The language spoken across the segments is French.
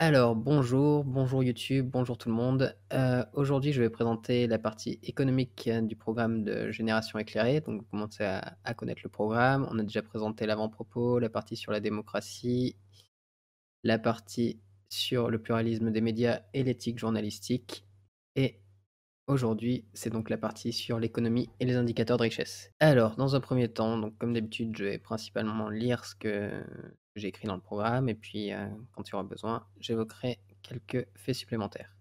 Alors bonjour YouTube, bonjour tout le monde. Aujourd'hui je vais présenter la partie économique, du programme de Génération éclairée. Donc vous commencez à connaître le programme. On a déjà présenté l'avant-propos, la partie sur la démocratie, la partie sur le pluralisme des médias et l'éthique journalistique et aujourd'hui, c'est donc la partie sur l'économie et les indicateurs de richesse. Alors, dans un premier temps, donc comme d'habitude, je vais principalement lire ce que j'ai écrit dans le programme et puis, quand il y aura besoin, j'évoquerai quelques faits supplémentaires.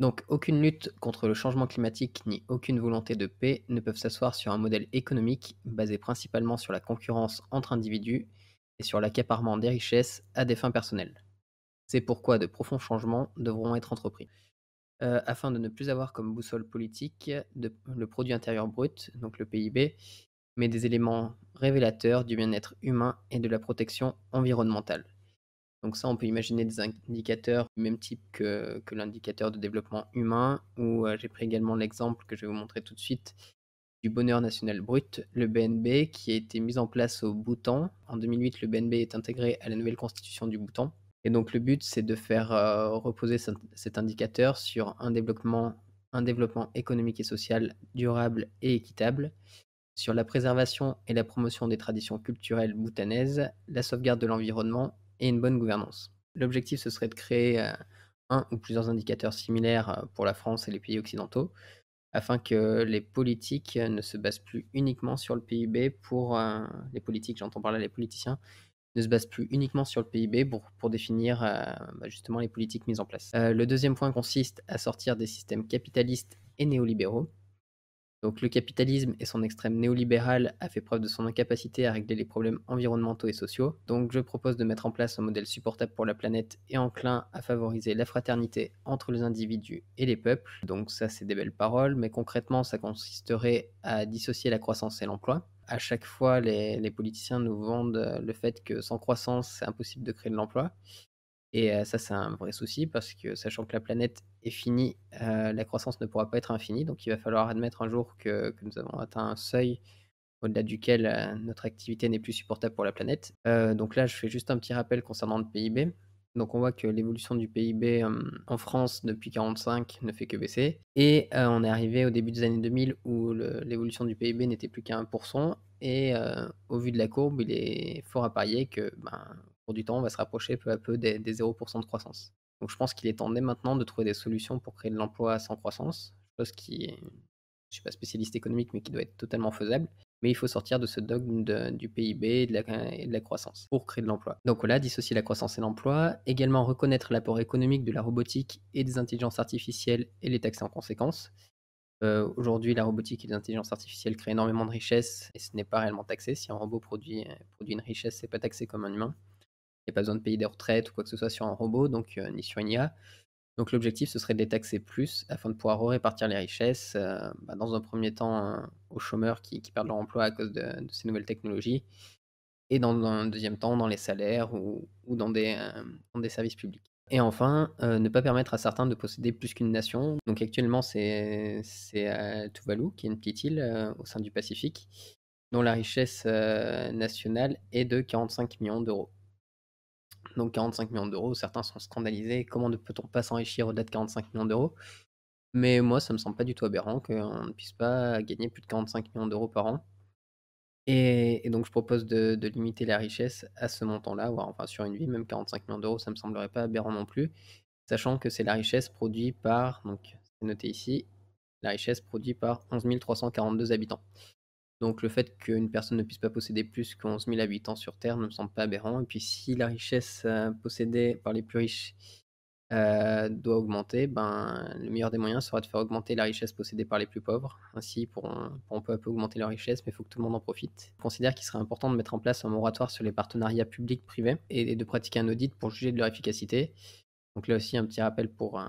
Donc, aucune lutte contre le changement climatique ni aucune volonté de paix ne peuvent s'asseoir sur un modèle économique basé principalement sur la concurrence entre individus et sur l'accaparement des richesses à des fins personnelles. C'est pourquoi de profonds changements devront être entrepris. Afin de ne plus avoir comme boussole politique le produit intérieur brut, donc le PIB, mais des éléments révélateurs du bien-être humain et de la protection environnementale. Donc ça, on peut imaginer des indicateurs du même type que l'indicateur de développement humain ou, j'ai pris également l'exemple que je vais vous montrer tout de suite du bonheur national brut, le BNB, qui a été mis en place au Bhoutan. En 2008, le BNB est intégré à la nouvelle constitution du Bhoutan. Et donc le but, c'est de faire reposer cet indicateur sur un développement économique et social durable et équitable, sur la préservation et la promotion des traditions culturelles bhoutanaises, la sauvegarde de l'environnement et une bonne gouvernance. L'objectif, ce serait de créer un ou plusieurs indicateurs similaires pour la France et les pays occidentaux, afin que les politiques ne se basent plus uniquement sur le PIB pour les politiques, j'entends par là les politiciens, ne se base plus uniquement sur le PIB pour définir justement les politiques mises en place. Le deuxième point consiste à sortir des systèmes capitalistes et néolibéraux. Donc le capitalisme et son extrême néolibéral a fait preuve de son incapacité à régler les problèmes environnementaux et sociaux. Donc je propose de mettre en place un modèle supportable pour la planète et enclin à favoriser la fraternité entre les individus et les peuples. Donc ça, c'est des belles paroles, mais concrètement ça consisterait à dissocier la croissance et l'emploi. À chaque fois, les politiciens nous vendent le fait que sans croissance, c'est impossible de créer de l'emploi. Et ça, c'est un vrai souci parce que sachant que la planète est finie, la croissance ne pourra pas être infinie. Donc il va falloir admettre un jour que nous avons atteint un seuil au-delà duquel, notre activité n'est plus supportable pour la planète. Donc là, je fais juste un petit rappel concernant le PIB. Donc on voit que l'évolution du PIB, en France depuis 45 ne fait que baisser et on est arrivé au début des années 2000 où l'évolution du PIB n'était plus qu'à 1 et au vu de la courbe, il est fort à parier que, au cours du temps, on va se rapprocher peu à peu des 0 de croissance. Donc je pense qu'il est temps dès maintenant de trouver des solutions pour créer de l'emploi sans croissance, chose qui est je suis pas spécialiste économique, mais qui doit être totalement faisable. Mais il faut sortir de ce dogme du PIB et de la croissance pour créer de l'emploi. Donc voilà, dissocier la croissance et l'emploi, également reconnaître l'apport économique de la robotique et des intelligences artificielles et les taxer en conséquence. Aujourd'hui, la robotique et l'intelligence artificielle créent énormément de richesses et ce n'est pas réellement taxé. Si un robot produit une richesse, c'est pas taxé comme un humain. Il n'y a pas besoin de payer des retraites ou quoi que ce soit sur un robot, donc ni sur une IA. Donc l'objectif, ce serait de les taxer plus afin de pouvoir répartir les richesses, dans un premier temps, aux chômeurs qui perdent leur emploi à cause de ces nouvelles technologies et dans un deuxième temps dans les salaires ou dans des services publics. Et enfin, ne pas permettre à certains de posséder plus qu'une nation. Donc actuellement, c'est, Tuvalu, qui est une petite île, au sein du Pacifique, dont la richesse, nationale est de 45 millions d'euros. Donc 45 millions d'euros, certains sont scandalisés. Comment ne peut-on pas s'enrichir au-delà de 45 millions d'euros? Mais moi, ça me semble pas du tout aberrant qu'on ne puisse pas gagner plus de 45 millions d'euros par an. Et donc je propose de limiter la richesse à ce montant-là, voire enfin sur une vie, même 45 millions d'euros, ça me semblerait pas aberrant non plus, sachant que c'est la richesse produite par, donc c'est noté ici, la richesse produite par 11 342 habitants. Donc le fait qu'une personne ne puisse pas posséder plus que 11 000 habitants sur terre ne me semble pas aberrant. Et puis si la richesse, possédée par les plus riches, doit augmenter, le meilleur des moyens sera de faire augmenter la richesse possédée par les plus pauvres. Ainsi pourront peu à peu augmenter leur richesse, mais il faut que tout le monde en profite. Je considère qu'il serait important de mettre en place un moratoire sur les partenariats publics-privés et de pratiquer un audit pour juger de leur efficacité. Donc là aussi un petit rappel pour,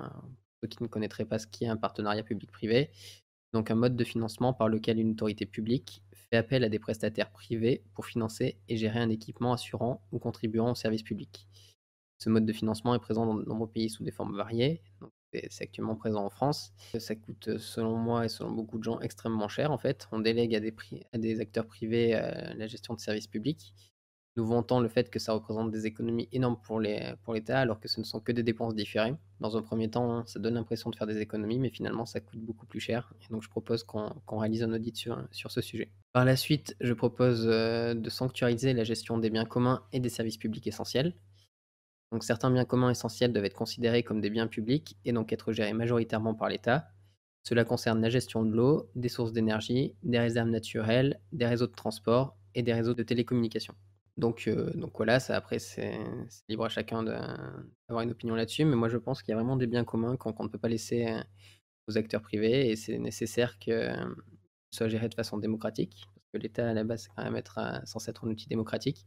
ceux qui ne connaîtraient pas ce qu'est un partenariat public-privé. Donc un mode de financement par lequel une autorité publique fait appel à des prestataires privés pour financer et gérer un équipement assurant ou contribuant au service public. Ce mode de financement est présent dans de nombreux pays sous des formes variées. Donc c'est actuellement présent en France. Ça coûte, selon moi et selon beaucoup de gens, extrêmement cher en fait. On délègue à des acteurs privés, la gestion de services publics. nous vantant le fait que ça représente des économies énormes pour l'État, alors que ce ne sont que des dépenses différées. Dans un premier temps, ça donne l'impression de faire des économies, mais finalement, ça coûte beaucoup plus cher. Et donc, je propose qu'on réalise un audit sur ce sujet. Par la suite, je propose de sanctuariser la gestion des biens communs et des services publics essentiels. Donc, certains biens communs essentiels doivent être considérés comme des biens publics et donc être gérés majoritairement par l'État. Cela concerne la gestion de l'eau, des sources d'énergie, des réserves naturelles, des réseaux de transport et des réseaux de télécommunications. Donc voilà, ça après c'est libre à chacun d'avoir une opinion là-dessus, mais moi je pense qu'il y a vraiment des biens communs qu'on ne peut pas laisser aux acteurs privés et c'est nécessaire que soient gérés de façon démocratique, parce que l'État à la base c'est quand même censé être un outil démocratique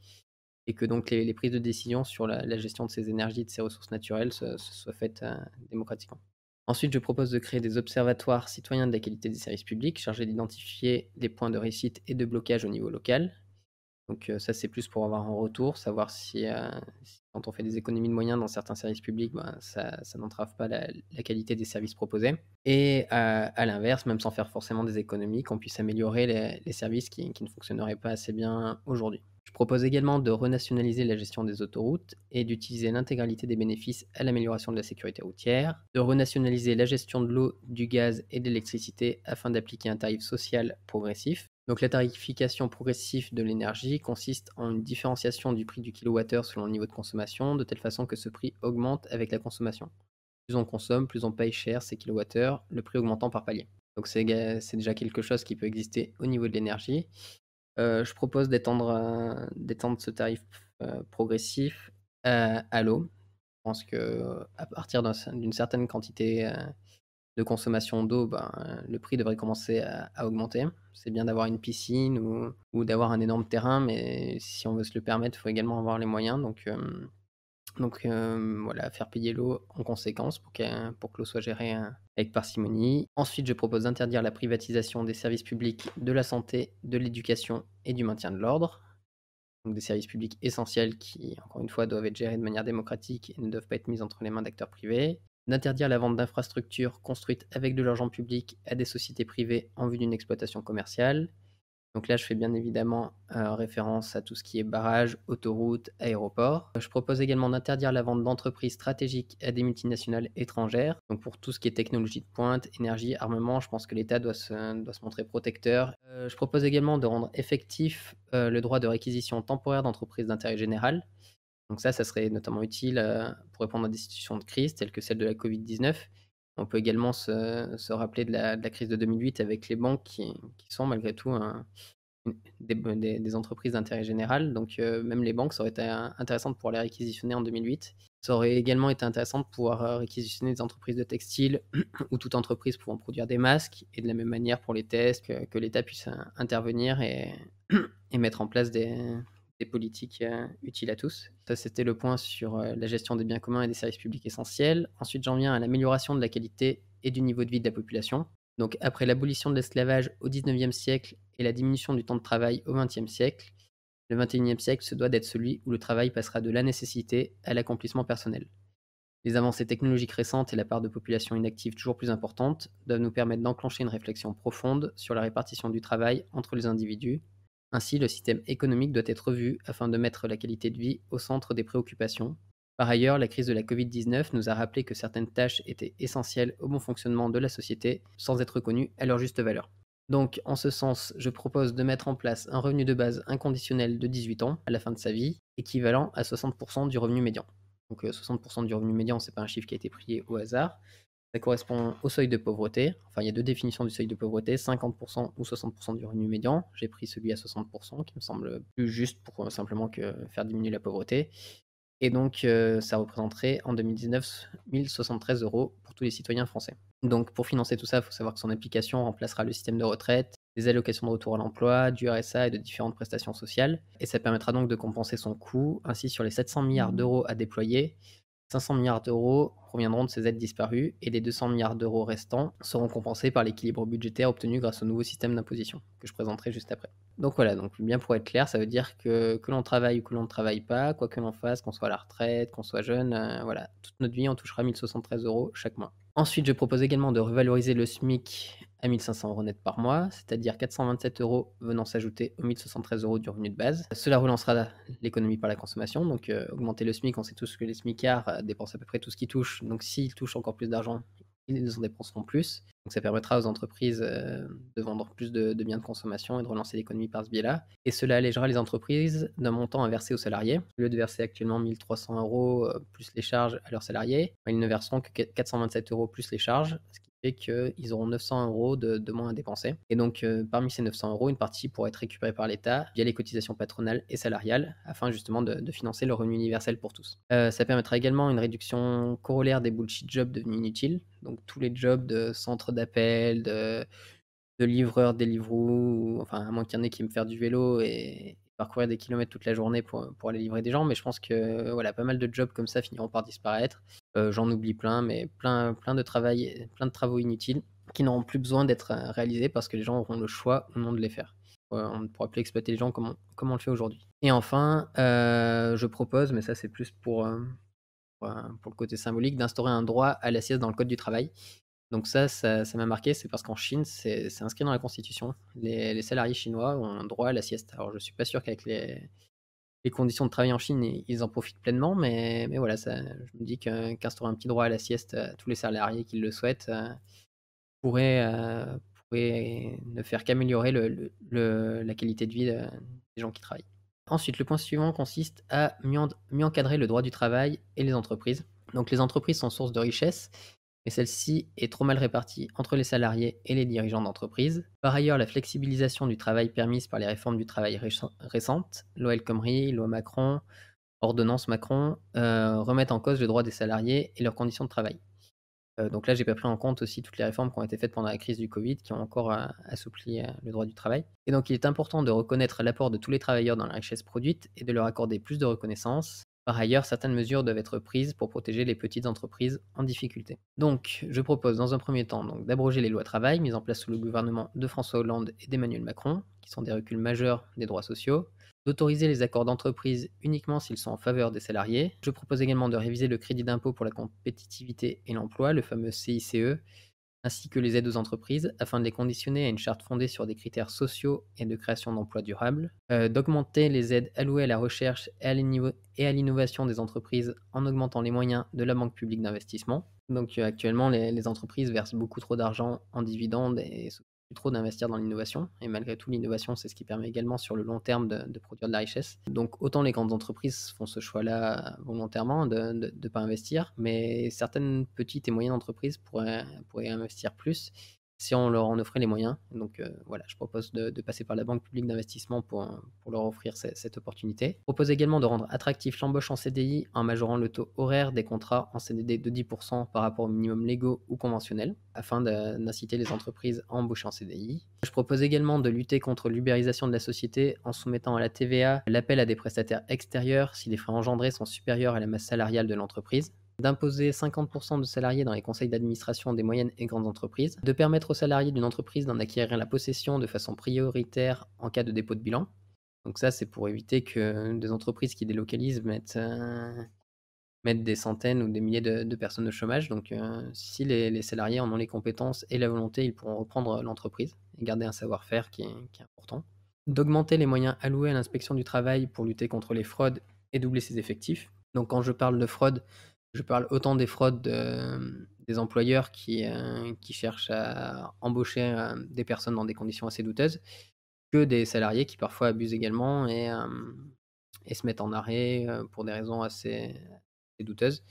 et que donc les prises de décision sur la gestion de ces énergies, de ces ressources naturelles se soient faites démocratiquement. Ensuite, je propose de créer des observatoires citoyens de la qualité des services publics chargés d'identifier les points de réussite et de blocage au niveau local. Donc ça, c'est plus pour avoir un retour, savoir si quand on fait des économies de moyens dans certains services publics, ben, ça n'entrave pas la qualité des services proposés. Et à l'inverse, même sans faire forcément des économies, qu'on puisse améliorer les services qui ne fonctionneraient pas assez bien aujourd'hui. Je propose également de renationaliser la gestion des autoroutes et d'utiliser l'intégralité des bénéfices à l'amélioration de la sécurité routière, de renationaliser la gestion de l'eau, du gaz et de l'électricité afin d'appliquer un tarif social progressif. Donc la tarification progressive de l'énergie consiste en une différenciation du prix du kilowattheure selon le niveau de consommation, de telle façon que ce prix augmente avec la consommation. Plus on consomme, plus on paye cher ces kilowattheures, le prix augmentant par palier. Donc c'est déjà quelque chose qui peut exister au niveau de l'énergie. Je propose d'étendre ce tarif progressif à l'eau. Je pense qu'à partir d'une certaine quantité de consommation d'eau, ben, le prix devrait commencer à augmenter. C'est bien d'avoir une piscine ou d'avoir un énorme terrain, mais si on veut se le permettre, il faut également avoir les moyens. Voilà, faire payer l'eau en conséquence pour que l'eau soit gérée avec parcimonie. Ensuite, je propose d'interdire la privatisation des services publics de la santé, de l'éducation et du maintien de l'ordre. Donc des services publics essentiels qui, encore une fois, doivent être gérés de manière démocratique et ne doivent pas être mis entre les mains d'acteurs privés. D'interdire la vente d'infrastructures construites avec de l'argent public à des sociétés privées en vue d'une exploitation commerciale. Donc là, je fais bien évidemment référence à tout ce qui est barrages, autoroutes, aéroports. Je propose également d'interdire la vente d'entreprises stratégiques à des multinationales étrangères. Donc pour tout ce qui est technologie de pointe, énergie, armement, je pense que l'État doit se montrer protecteur. Je propose également de rendre effectif le droit de réquisition temporaire d'entreprises d'intérêt général. Donc ça serait notamment utile pour répondre à des situations de crise telles que celle de la Covid-19. On peut également se rappeler de la crise de 2008 avec les banques qui sont malgré tout des entreprises d'intérêt général. Donc même les banques, ça aurait été intéressant de pouvoir les réquisitionner en 2008. Ça aurait également été intéressant de pouvoir réquisitionner des entreprises de textile ou toute entreprise pouvant produire des masques. Et de la même manière pour les tests, que l'État puisse intervenir et mettre en place des politiques utiles à tous. Ça, c'était le point sur la gestion des biens communs et des services publics essentiels. Ensuite, j'en viens à l'amélioration de la qualité et du niveau de vie de la population. Donc, après l'abolition de l'esclavage au XIXe siècle et la diminution du temps de travail au XXe siècle, le XXIe siècle se doit d'être celui où le travail passera de la nécessité à l'accomplissement personnel. Les avancées technologiques récentes et la part de population inactive toujours plus importante doivent nous permettre d'enclencher une réflexion profonde sur la répartition du travail entre les individus. Ainsi, le système économique doit être revu afin de mettre la qualité de vie au centre des préoccupations. Par ailleurs, la crise de la Covid-19 nous a rappelé que certaines tâches étaient essentielles au bon fonctionnement de la société sans être reconnues à leur juste valeur. Donc, en ce sens, je propose de mettre en place un revenu de base inconditionnel de 18 ans à la fin de sa vie, équivalent à 60% du revenu médian. Donc 60% du revenu médian, c'est pas un chiffre qui a été pris au hasard. Ça correspond au seuil de pauvreté. Enfin, il y a deux définitions du seuil de pauvreté, 50% ou 60% du revenu médian. J'ai pris celui à 60%, qui me semble plus juste pour simplement que faire diminuer la pauvreté. Et donc, ça représenterait en 2019 1 073 € pour tous les citoyens français. Donc, pour financer tout ça, il faut savoir que son application remplacera le système de retraite, des allocations de retour à l'emploi, du RSA et de différentes prestations sociales. Et ça permettra donc de compenser son coût. Ainsi, sur les 700 milliards d'euros à déployer, 500 milliards d'euros proviendront de ces aides disparues et les 200 milliards d'euros restants seront compensés par l'équilibre budgétaire obtenu grâce au nouveau système d'imposition que je présenterai juste après. Donc voilà, donc bien pour être clair, ça veut dire que l'on travaille ou que l'on ne travaille pas, quoi que l'on fasse, qu'on soit à la retraite, qu'on soit jeune, voilà, toute notre vie, on touchera 1 073 € chaque mois. Ensuite, je propose également de revaloriser le SMIC à 1 500 € net par mois, c'est-à-dire 427 € venant s'ajouter aux 1 073 € du revenu de base. Cela relancera l'économie par la consommation, donc augmenter le SMIC, on sait tous que les smicards dépensent à peu près tout ce qu'ils touchent, donc s'ils touchent encore plus d'argent, ils en dépenseront plus. Donc ça permettra aux entreprises de vendre plus de biens de consommation et de relancer l'économie par ce biais-là. Et cela allégera les entreprises d'un montant à verser aux salariés. Au lieu de verser actuellement 1 300 € plus les charges à leurs salariés, ils ne verseront que 427 € plus les charges, ce qui fait qu'ils auront 900 € de moins à dépenser. Et donc parmi ces 900 €, une partie pourrait être récupérée par l'État via les cotisations patronales et salariales, afin justement de financer le revenu universel pour tous. Ça permettra également une réduction corollaire des bullshit jobs devenus inutiles, donc tous les jobs de centre d'appel, de livreur, Deliveroo, ou enfin, à moins qu'il y en ait qui aiment faire du vélo et parcourir des kilomètres toute la journée pour aller livrer des gens, mais je pense que, voilà, pas mal de jobs comme ça finiront par disparaître. J'en oublie plein, mais plein de travaux inutiles qui n'auront plus besoin d'être, réalisés parce que les gens auront le choix ou non de les faire. On ne pourra plus exploiter les gens comme on le fait aujourd'hui. Et enfin, je propose, mais ça c'est plus pour le côté symbolique, d'instaurer un droit à la sieste dans le code du travail. Donc ça m'a marqué, c'est parce qu'en Chine, c'est inscrit dans la constitution. Les salariés chinois ont un droit à la sieste. Alors je suis pas sûr qu'avec les conditions de travail en Chine, ils en profitent pleinement, mais voilà, ça je me dis qu'instaurer un petit droit à la sieste à tous les salariés qui le souhaitent, pourrait, pourrait ne faire qu'améliorer la qualité de vie des gens qui travaillent. Ensuite, le point suivant consiste à mieux encadrer le droit du travail et les entreprises. Donc les entreprises sont source de richesse, mais celle-ci est trop mal répartie entre les salariés et les dirigeants d'entreprise. Par ailleurs, la flexibilisation du travail permise par les réformes du travail récentes, loi El Khomri, loi Macron, ordonnance Macron, remettent en cause le droit des salariés et leurs conditions de travail. Donc là, j'ai pas pris en compte aussi toutes les réformes qui ont été faites pendant la crise du Covid, qui ont encore assoupli le droit du travail. Et donc il est important de reconnaître l'apport de tous les travailleurs dans la richesse produite et de leur accorder plus de reconnaissance. Par ailleurs, certaines mesures doivent être prises pour protéger les petites entreprises en difficulté. Donc, je propose dans un premier temps donc d'abroger les lois travail mises en place sous le gouvernement de François Hollande et d'Emmanuel Macron, qui sont des reculs majeurs des droits sociaux, d'autoriser les accords d'entreprise uniquement s'ils sont en faveur des salariés. Je propose également de réviser le crédit d'impôt pour la compétitivité et l'emploi, le fameux CICE, ainsi que les aides aux entreprises, afin de les conditionner à une charte fondée sur des critères sociaux et de création d'emplois durables, d'augmenter les aides allouées à la recherche et à l'innovation des entreprises en augmentant les moyens de la Banque publique d'investissement. Donc actuellement, les entreprises versent beaucoup trop d'argent en dividendes et s'occupent plus trop d'investir dans l'innovation. Et malgré tout, l'innovation, c'est ce qui permet également sur le long terme de produire de la richesse. Donc autant les grandes entreprises font ce choix-là volontairement de ne pas investir, mais certaines petites et moyennes entreprises pourraient investir plus si on leur en offrait les moyens. Donc voilà, je propose de passer par la Banque publique d'investissement pour leur offrir cette opportunité. Je propose également de rendre attractif l'embauche en CDI en majorant le taux horaire des contrats en CDD de 10% par rapport aux minimums légaux ou conventionnels, afin d'inciter les entreprises à embaucher en CDI. Je propose également de lutter contre l'ubérisation de la société en soumettant à la TVA l'appel à des prestataires extérieurs si les frais engendrés sont supérieurs à la masse salariale de l'entreprise, d'imposer 50% de salariés dans les conseils d'administration des moyennes et grandes entreprises, de permettre aux salariés d'une entreprise d'en acquérir la possession de façon prioritaire en cas de dépôt de bilan. Donc ça, c'est pour éviter que des entreprises qui délocalisent mettent des centaines ou des milliers de personnes au chômage. Donc si les salariés en ont les compétences et la volonté, ils pourront reprendre l'entreprise et garder un savoir-faire qui est important. D'augmenter les moyens alloués à l'inspection du travail pour lutter contre les fraudes et doubler ses effectifs. Donc quand je parle de fraude, je parle autant des fraudes des employeurs qui cherchent à embaucher des personnes dans des conditions assez douteuses, que des salariés qui parfois abusent également et se mettent en arrêt pour des raisons assez douteuses.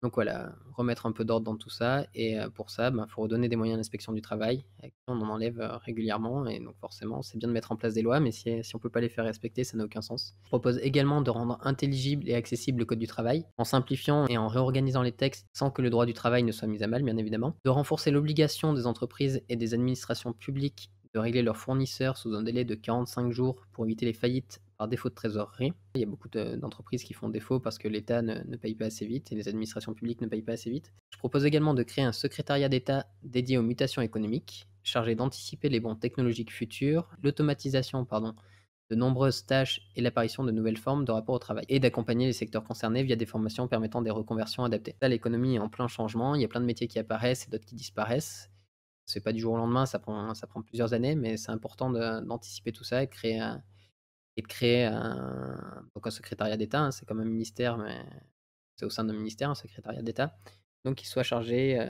Donc voilà, remettre un peu d'ordre dans tout ça et pour ça, ben, faut redonner des moyens à l'inspection du travail, on en enlève régulièrement et donc forcément, c'est bien de mettre en place des lois, mais si on peut pas les faire respecter, ça n'a aucun sens. Je propose également de rendre intelligible et accessible le code du travail, en simplifiant et en réorganisant les textes sans que le droit du travail ne soit mis à mal, bien évidemment. De renforcer l'obligation des entreprises et des administrations publiques de régler leurs fournisseurs sous un délai de 45 jours pour éviter les faillites par défaut de trésorerie. Il y a beaucoup d'entreprises qui font défaut parce que l'État ne paye pas assez vite et les administrations publiques ne payent pas assez vite. Je propose également de créer un secrétariat d'État dédié aux mutations économiques, chargé d'anticiper les bons technologiques futurs, l'automatisation, de nombreuses tâches et l'apparition de nouvelles formes de rapport au travail, et d'accompagner les secteurs concernés via des formations permettant des reconversions adaptées. Là, l'économie est en plein changement, il y a plein de métiers qui apparaissent et d'autres qui disparaissent. C'est pas du jour au lendemain, ça prend plusieurs années, mais c'est important d'anticiper tout ça et de créer un secrétariat d'État, hein, c'est comme un ministère, mais c'est au sein d'un ministère, un secrétariat d'État, donc qui soit chargé,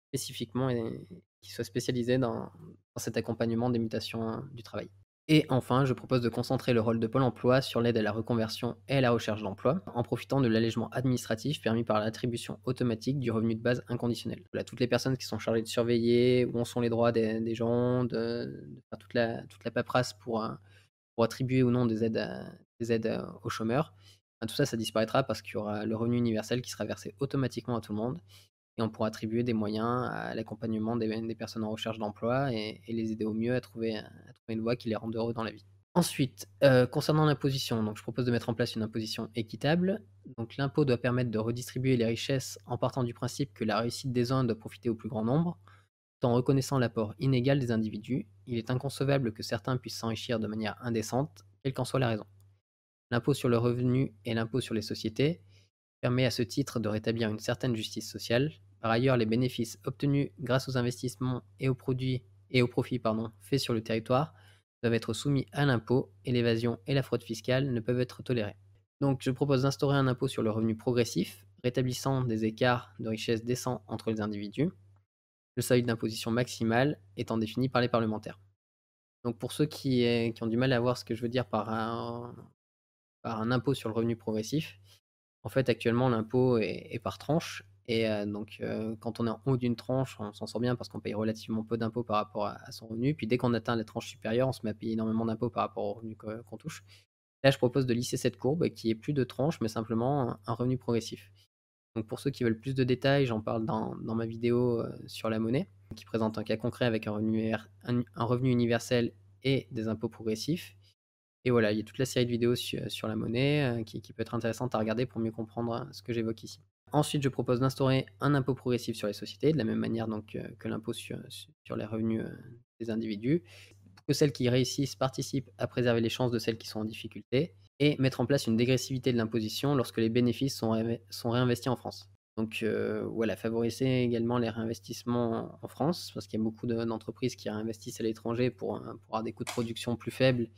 spécifiquement et qui soit spécialisé dans cet accompagnement des mutations, du travail. Et enfin, je propose de concentrer le rôle de Pôle emploi sur l'aide à la reconversion et à la recherche d'emploi, en profitant de l'allègement administratif permis par l'attribution automatique du revenu de base inconditionnel. Voilà, toutes les personnes qui sont chargées de surveiller où en sont les droits des gens, de faire toute la paperasse pour attribuer ou non des aides aux chômeurs. Tout ça, ça disparaîtra parce qu'il y aura le revenu universel qui sera versé automatiquement à tout le monde et on pourra attribuer des moyens à l'accompagnement des personnes en recherche d'emploi et les aider au mieux à trouver une voie qui les rende heureux dans la vie. Ensuite, concernant l'imposition, donc je propose de mettre en place une imposition équitable. Donc l'impôt doit permettre de redistribuer les richesses en partant du principe que la réussite des uns doit profiter au plus grand nombre. Tout en reconnaissant l'apport inégal des individus, il est inconcevable que certains puissent s'enrichir de manière indécente, quelle qu'en soit la raison. L'impôt sur le revenu et l'impôt sur les sociétés permet à ce titre de rétablir une certaine justice sociale. Par ailleurs, les bénéfices obtenus grâce aux investissements et aux produits et aux profits faits sur le territoire doivent être soumis à l'impôt et l'évasion et la fraude fiscale ne peuvent être tolérées. Donc je propose d'instaurer un impôt sur le revenu progressif, rétablissant des écarts de richesse décents entre les individus, le seuil d'imposition maximal étant défini par les parlementaires. Donc pour ceux qui ont du mal à voir ce que je veux dire par un impôt sur le revenu progressif, en fait, actuellement, l'impôt est par tranche et quand on est en haut d'une tranche, on s'en sort bien parce qu'on paye relativement peu d'impôts par rapport à son revenu. Puis dès qu'on atteint la tranche supérieure, on se met à payer énormément d'impôts par rapport au revenu qu'on touche. Là, je propose de lisser cette courbe et qu'il y ait plus de tranches, mais simplement un revenu progressif. Donc pour ceux qui veulent plus de détails, j'en parle dans ma vidéo, sur la monnaie, qui présente un cas concret avec un revenu universel et des impôts progressifs. Et voilà, il y a toute la série de vidéos sur la monnaie, qui peut être intéressante à regarder pour mieux comprendre, ce que j'évoque ici. Ensuite, je propose d'instaurer un impôt progressif sur les sociétés, de la même manière donc, que l'impôt sur les revenus, des individus, pour que celles qui réussissent participent à préserver les chances de celles qui sont en difficulté et mettre en place une dégressivité de l'imposition lorsque les bénéfices sont réinvestis en France. Donc, voilà, favoriser également les réinvestissements en France, parce qu'il y a beaucoup d'entreprises qui réinvestissent à l'étranger pour avoir des coûts de production plus faibles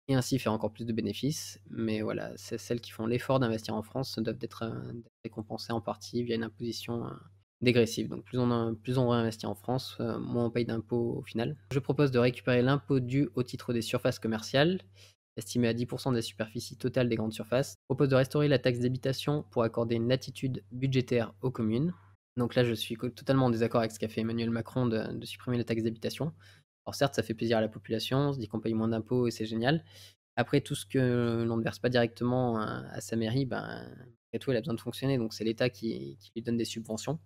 et ainsi faire encore plus de bénéfices. Mais voilà, c'est celles qui font l'effort d'investir en France doivent d'être récompensées en partie via une imposition, dégressive. Donc plus on réinvestit en France, moins on paye d'impôts au final. Je propose de récupérer l'impôt dû au titre des surfaces commerciales, estimé à 10 de la superficie totale des grandes surfaces. Je propose de restaurer la taxe d'habitation pour accorder une latitude budgétaire aux communes. Donc là, je suis totalement en désaccord avec ce qu'a fait Emmanuel Macron de supprimer la taxe d'habitation. Alors certes, ça fait plaisir à la population, on se dit qu'on paye moins d'impôts et c'est génial. Après tout ce que l'on ne verse pas directement à sa mairie, ben, malgré tout, elle a besoin de fonctionner, donc c'est l'État qui lui donne des subventions.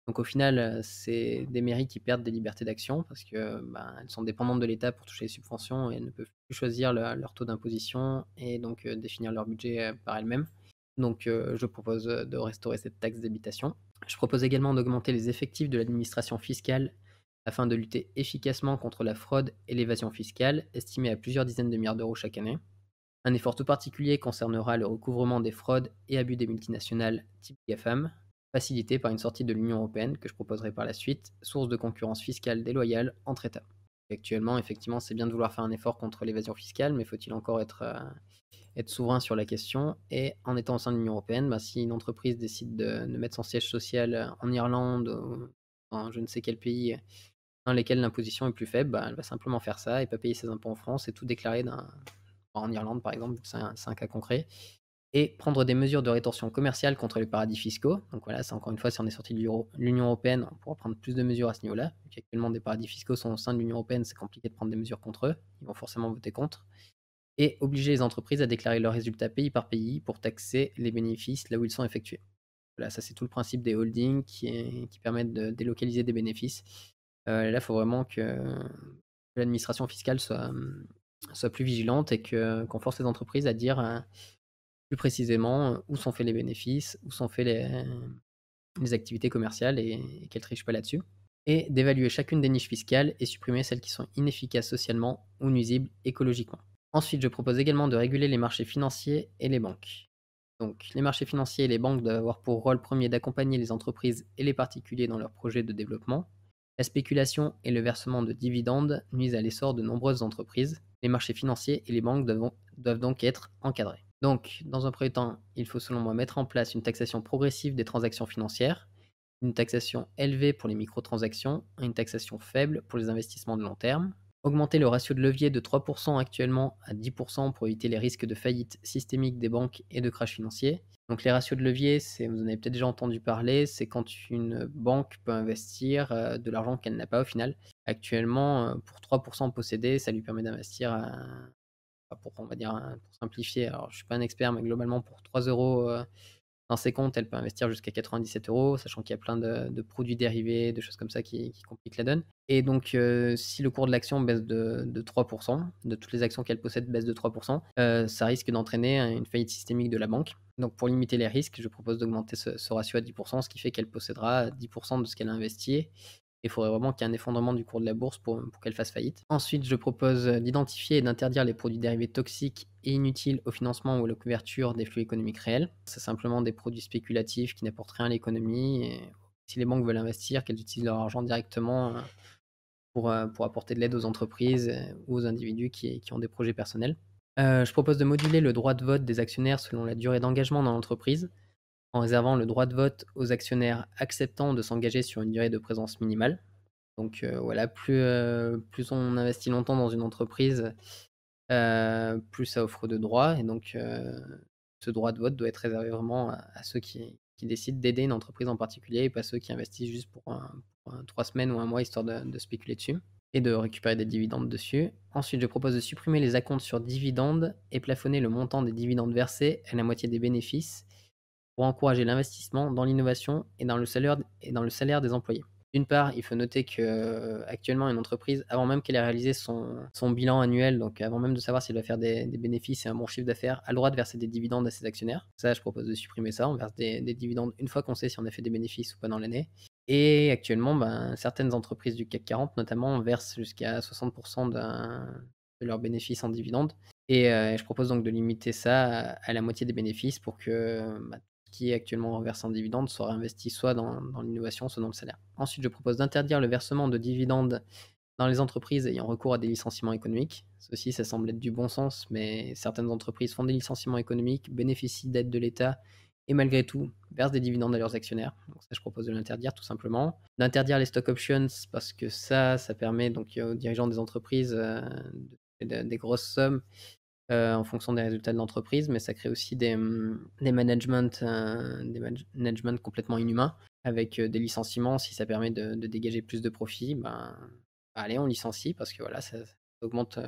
Donc au final, c'est des mairies qui perdent des libertés d'action parce que, ben, elles sont dépendantes de l'État pour toucher les subventions et elles ne peuvent plus choisir leur taux d'imposition et donc définir leur budget, par elles-mêmes. Donc je propose, de restaurer cette taxe d'habitation. Je propose également d'augmenter les effectifs de l'administration fiscale afin de lutter efficacement contre la fraude et l'évasion fiscale, estimée à plusieurs dizaines de milliards d'euros chaque année. Un effort tout particulier concernera le recouvrement des fraudes et abus des multinationales type GAFAM, facilité par une sortie de l'Union européenne que je proposerai par la suite, source de concurrence fiscale déloyale entre États. Actuellement, effectivement, c'est bien de vouloir faire un effort contre l'évasion fiscale, mais faut-il encore être souverain sur la question? Et en étant au sein de l'Union européenne, ben, si une entreprise décide de mettre son siège social en Irlande ou dans je ne sais quel pays dans lesquels l'imposition est plus faible, bah, elle va simplement faire ça et pas payer ses impôts en France et tout déclarer en Irlande, par exemple, c'est un cas concret. Et prendre des mesures de rétorsion commerciale contre les paradis fiscaux. Donc voilà, c'est encore une fois, si on est sorti de l'Union européenne, on pourra prendre plus de mesures à ce niveau-là. Actuellement, des paradis fiscaux sont au sein de l'Union européenne, c'est compliqué de prendre des mesures contre eux. Ils vont forcément voter contre. Et obliger les entreprises à déclarer leurs résultats pays par pays pour taxer les bénéfices là où ils sont effectués. Voilà, ça c'est tout le principe des holdings qui permettent de délocaliser des bénéfices. Là, il faut vraiment que l'administration fiscale soit plus vigilante et qu'on force les entreprises à dire, plus précisément, où sont faits les bénéfices, où sont faits les activités commerciales et qu'elles ne trichent pas là-dessus. Et d'évaluer chacune des niches fiscales et supprimer celles qui sont inefficaces socialement ou nuisibles écologiquement. Ensuite, je propose également de réguler les marchés financiers et les banques. Donc, les marchés financiers et les banques doivent avoir pour rôle premier d'accompagner les entreprises et les particuliers dans leurs projets de développement. La spéculation et le versement de dividendes nuisent à l'essor de nombreuses entreprises. Les marchés financiers et les banques doivent donc être encadrés. Donc, dans un premier temps, il faut selon moi mettre en place une taxation progressive des transactions financières, une taxation élevée pour les microtransactions et une taxation faible pour les investissements de long terme. Augmenter le ratio de levier de 3% actuellement à 10% pour éviter les risques de faillite systémique des banques et de crash financier. Donc les ratios de levier, vous en avez peut-être déjà entendu parler, c'est quand une banque peut investir de l'argent qu'elle n'a pas au final. Actuellement, pour 3% possédés, ça lui permet d'investir, pour, on va dire, pour simplifier, alors je ne suis pas un expert, mais globalement pour 3 euros dans ses comptes, elle peut investir jusqu'à 97 euros, sachant qu'il y a plein de produits dérivés, de choses comme ça qui compliquent la donne. Et donc, si le cours de l'action baisse de 3%, de toutes les actions qu'elle possède baissent de 3%, ça risque d'entraîner une faillite systémique de la banque. Donc, pour limiter les risques, je propose d'augmenter ce ratio à 10%, ce qui fait qu'elle possédera 10% de ce qu'elle a investi. Il faudrait vraiment qu'il y ait un effondrement du cours de la bourse pour qu'elle fasse faillite. Ensuite, je propose d'identifier et d'interdire les produits dérivés toxiques et inutiles au financement ou à la couverture des flux économiques réels. C'est simplement des produits spéculatifs qui n'apportent rien à l'économie. Et si les banques veulent investir, qu'elles utilisent leur argent directement pour apporter de l'aide aux entreprises ou aux individus qui ont des projets personnels. Je propose de moduler le droit de vote des actionnaires selon la durée d'engagement dans l'entreprise, en réservant le droit de vote aux actionnaires acceptant de s'engager sur une durée de présence minimale. Donc voilà, plus on investit longtemps dans une entreprise, plus ça offre de droits. Et donc ce droit de vote doit être réservé vraiment à ceux qui décident d'aider une entreprise en particulier et pas ceux qui investissent juste pour 3 semaines ou un mois histoire de spéculer dessus et de récupérer des dividendes dessus. Ensuite, je propose de supprimer les acomptes sur dividendes et plafonner le montant des dividendes versés à la moitié des bénéfices pour encourager l'investissement dans l'innovation et dans le salaire des employés. D'une part, il faut noter que actuellement une entreprise, avant même qu'elle ait réalisé son bilan annuel, donc avant même de savoir si elle va faire des bénéfices et un bon chiffre d'affaires, a le droit de verser des dividendes à ses actionnaires. Ça, je propose de supprimer ça. On verse des dividendes une fois qu'on sait si on a fait des bénéfices ou pas dans l'année. Et actuellement, certaines entreprises du CAC 40 notamment versent jusqu'à 60% de leurs bénéfices en dividendes. Et je propose donc de limiter ça à la moitié des bénéfices pour que tout ce qui est actuellement versé en dividendes soit réinvesti soit dans l'innovation, soit dans le salaire. Ensuite, je propose d'interdire le versement de dividendes dans les entreprises ayant recours à des licenciements économiques. Ceci, ça semble être du bon sens, mais certaines entreprises font des licenciements économiques, bénéficient d'aides de l'État et malgré tout versent des dividendes à leurs actionnaires. Donc ça, je propose de l'interdire tout simplement. D'interdire les stock options parce que ça permet donc aux dirigeants des entreprises des grosses sommes en fonction des résultats de l'entreprise, mais ça crée aussi des managements complètement inhumains avec des licenciements. Si ça permet de dégager plus de profit, allez, on licencie parce que voilà, ça augmente.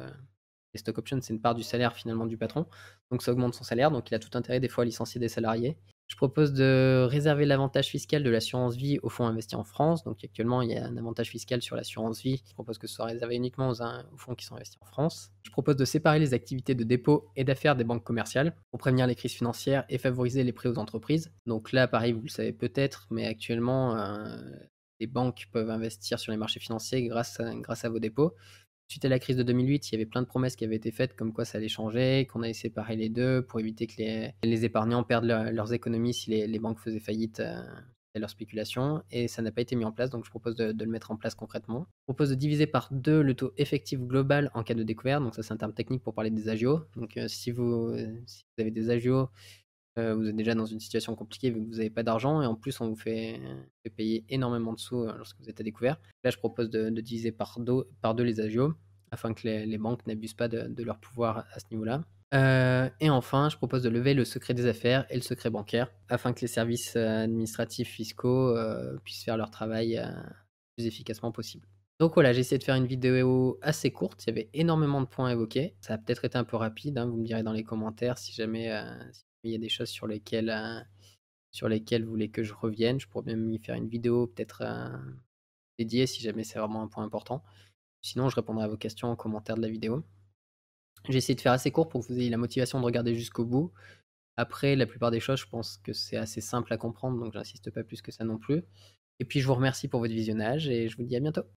Les stock options, c'est une part du salaire finalement du patron, donc ça augmente son salaire, donc il a tout intérêt des fois à licencier des salariés. Je propose de réserver l'avantage fiscal de l'assurance vie aux fonds investis en France. Donc actuellement, il y a un avantage fiscal sur l'assurance vie. Je propose que ce soit réservé uniquement aux fonds qui sont investis en France. Je propose de séparer les activités de dépôt et d'affaires des banques commerciales pour prévenir les crises financières et favoriser les prêts aux entreprises. Donc là, pareil, vous le savez peut-être, mais actuellement, les banques peuvent investir sur les marchés financiers grâce à vos dépôts. Suite à la crise de 2008, il y avait plein de promesses qui avaient été faites comme quoi ça allait changer, qu'on allait séparer les deux pour éviter que les épargnants perdent leurs économies si les banques faisaient faillite à leur spéculation. Et ça n'a pas été mis en place, donc je propose de le mettre en place concrètement. Je propose de diviser par 2 le taux effectif global en cas de découverte. Donc ça, c'est un terme technique pour parler des agios. Donc si vous avez des agios, vous êtes déjà dans une situation compliquée vu que vous n'avez pas d'argent et en plus on vous fait payer énormément de sous lorsque vous êtes à découvert. Là, je propose de diviser par deux les agios afin que les banques n'abusent pas de leur pouvoir à ce niveau-là. Et enfin, je propose de lever le secret des affaires et le secret bancaire afin que les services administratifs fiscaux puissent faire leur travail le plus efficacement possible. Donc voilà, j'ai essayé de faire une vidéo assez courte, il y avait énormément de points à évoquer. Ça a peut-être été un peu rapide, hein, vous me direz dans les commentaires si jamais il y a des choses sur lesquelles vous voulez que je revienne. Je pourrais même y faire une vidéo peut-être dédiée si jamais c'est vraiment un point important. Sinon, je répondrai à vos questions en commentaire de la vidéo. J'ai essayé de faire assez court pour que vous ayez la motivation de regarder jusqu'au bout. Après, la plupart des choses, je pense que c'est assez simple à comprendre, donc j'insiste pas plus que ça non plus. Et puis je vous remercie pour votre visionnage et je vous dis à bientôt.